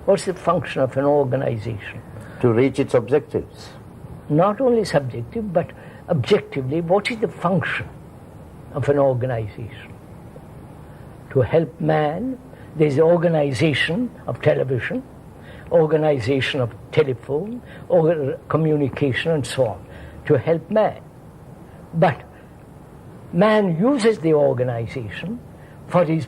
What's the function of an organization? To reach its objectives. Not only subjective, but objectively, what is the function of an organization? To help man, there's the organization of television, organization of telephone, or communication, and so on, to help man. But man uses the organization for his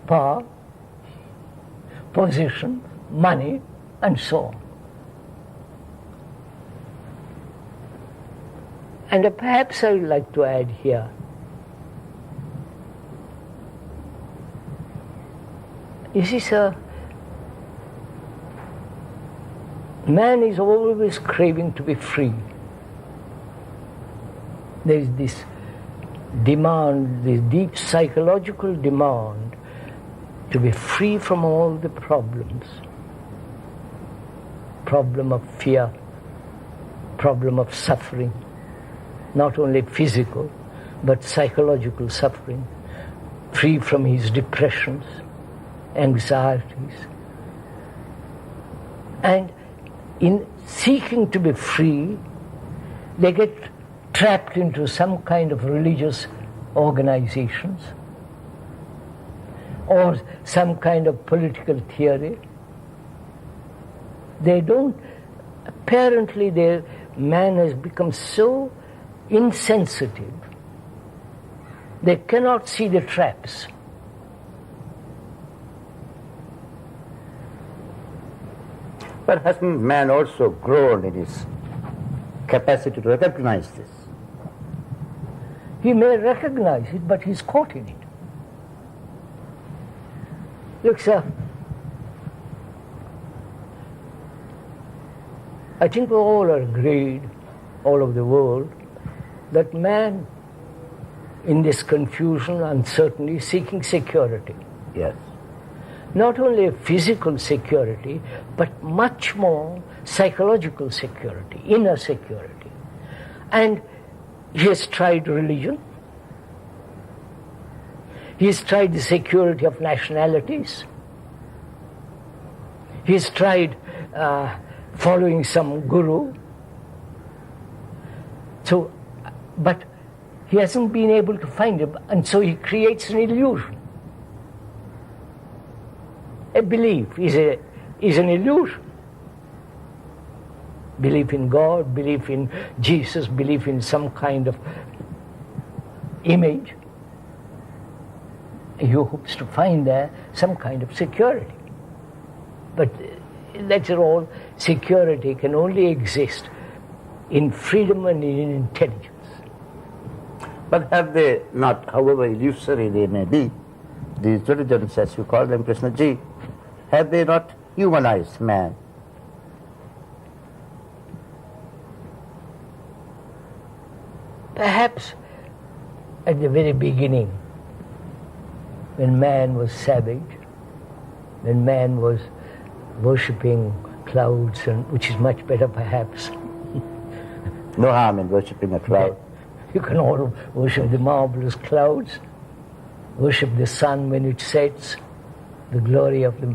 power, position, money, and so on. And perhaps I would like to add here, you see, sir, man is always craving to be free. There is this demand, this deep psychological demand to be free from all the problems. Problem of fear, problem of suffering, not only physical, but psychological suffering, free from his depressions, anxieties. And in seeking to be free, they get trapped into some kind of religious organizations or some kind of political theory. They don't, apparently man has become so insensitive, they cannot see the traps. But hasn't man also grown in his capacity to recognize this? He may recognize it, but he's caught in it. Look, sir, I think we all are agreed, all over the world, that man, in this confusion, uncertainty, is seeking security. Yes. Not only physical security, but much more psychological security, inner security. And he has tried religion. He has tried the security of nationalities. He has tried following some guru. So, but he hasn't been able to find it, and so he creates an illusion. A belief is an illusion. Belief in God, belief in Jesus, belief in some kind of image. He hopes to find there some kind of security. But that's all. Security can only exist in freedom and in intelligence. But have they not, however illusory they may be, these religions, as you call them, Krishnaji, have they not humanized man? Perhaps at the very beginning, when man was savage, when man was worshipping clouds, and which is much better perhaps. No harm in worshipping a cloud. You can all worship the marvelous clouds, worship the sun when it sets, the glory of the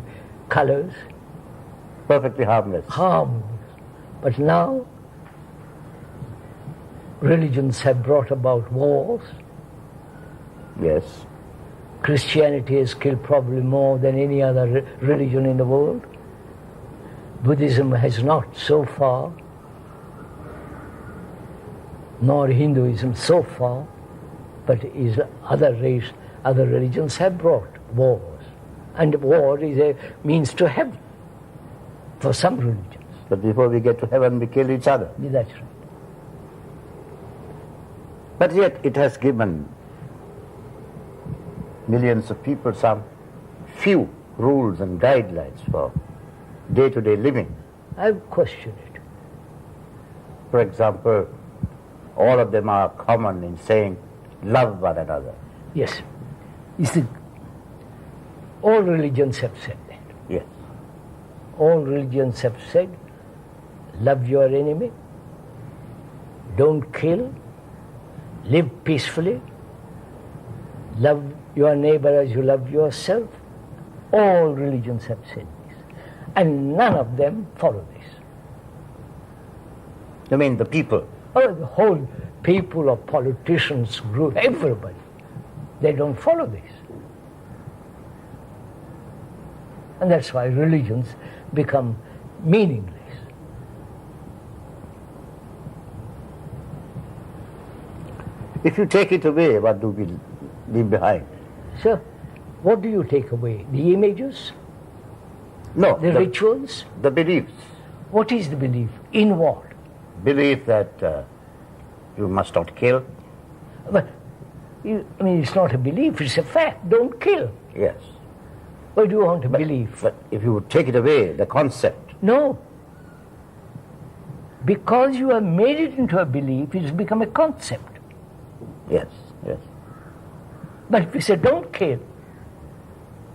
colors. Perfectly harmless. Harmless. But now, religions have brought about wars. Yes. Christianity has killed probably more than any other religion in the world. Buddhism has not so far, nor Hinduism so far, but other religions have brought wars. And war is a means to heaven for some religions. But before we get to heaven, we kill each other. That's right. But yet it has given millions of people some few rules and guidelines for day-to-day living. I question it. For example, all of them are common in saying, love one another. Yes. All religions have said that. Yes. All religions have said, love your enemy, don't kill, live peacefully, love your neighbor as you love yourself. All religions have said this. And none of them follow this. You mean the people? Oh, the whole people or politicians, group, everybody, they don't follow this. And that's why religions become meaningless. If you take it away, what do we leave behind? So, what do you take away? The images? No, The rituals? the beliefs. What is the belief? In what? Belief that you must not kill. But, it's not a belief, it's a fact. Don't kill. Yes. Why do you want to believe? But if you would take it away, the concept. No. Because you have made it into a belief, it's become a concept. Yes, yes. But if you say don't kill,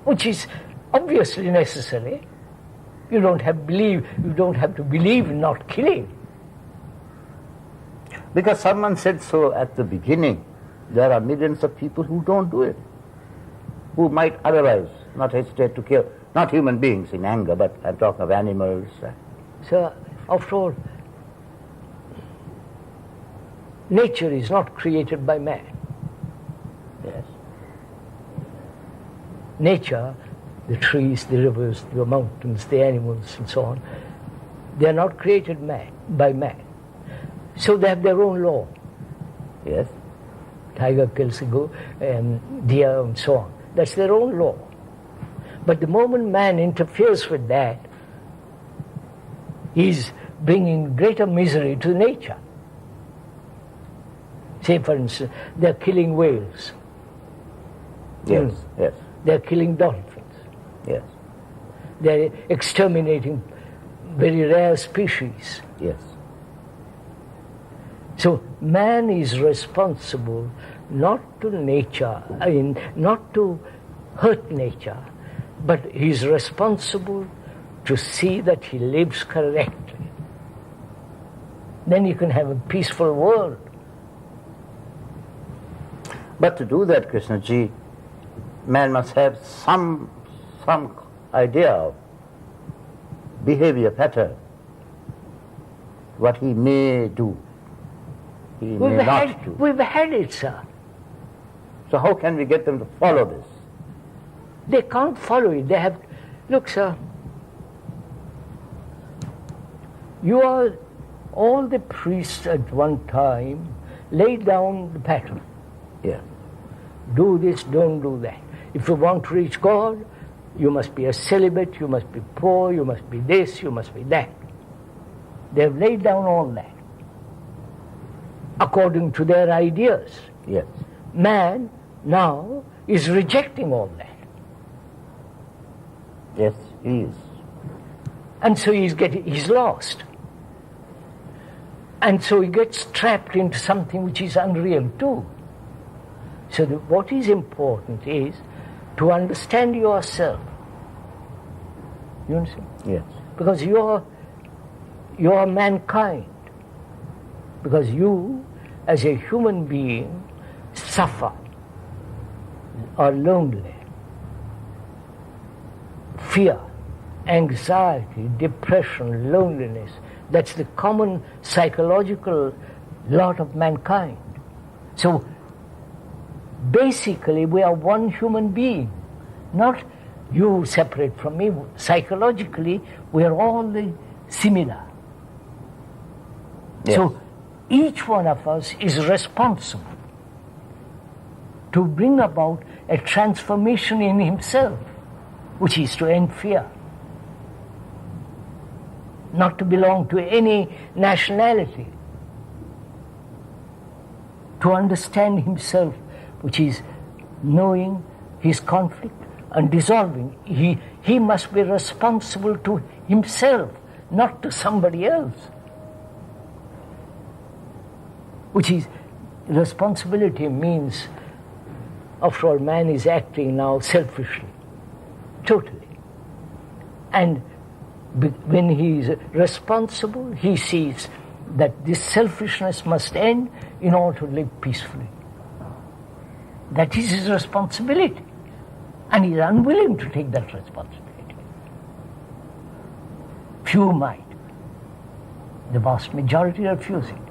which is obviously necessary, you don't have to believe in not killing. Because someone said so at the beginning, there are millions of people who don't do it, who might otherwise not hesitate to kill, not human beings in anger, but I'm talking of animals. So, after all, nature is not created by man. Yes. Nature, the trees, the rivers, the mountains, the animals, and so on, they are not created by man. So they have their own law. Yes. Tiger kills a deer, and so on. That's their own law. But the moment man interferes with that, he's bringing greater misery to nature. Say, for instance, they're killing whales. Yes, yes, They're killing dolphins. yes, They're exterminating very rare species. yes. So man is responsible not to nature, not to hurt nature, but he's responsible to see that he lives correctly. Then you can have a peaceful world. But to do that, Krishnaji, man must have some idea of behavior pattern, what he may do, he may not do. We've had it, sir. So how can we get them to follow this? They can't follow it. They have, look, sir, all the priests at one time laid down the pattern. Yeah. Do this, don't do that. If you want to reach God, you must be a celibate, you must be poor, you must be this, you must be that. They have laid down all that according to their ideas. Yes. Man now is rejecting all that. Yes, he is. And so he's lost. And so he gets trapped into something which is unreal too. So what is important is to understand yourself. You understand? Yes. Because you're mankind. Because you, as a human being, suffer, are lonely, fear, anxiety, depression, loneliness. That's the common psychological lot of mankind. So basically we are one human being, not you separate from me. Psychologically we are all similar. Yes. So each one of us is responsible to bring about a transformation in himself, which is to end fear, not to belong to any nationality, to understand himself, which is knowing his conflict and dissolving. He must be responsible to himself, not to somebody else. Which is, responsibility means, after all, man is acting now selfishly, totally. And when he is responsible, he sees that this selfishness must end in order to live peacefully. That is his responsibility. And he is unwilling to take that responsibility. Few might. The vast majority refuse it.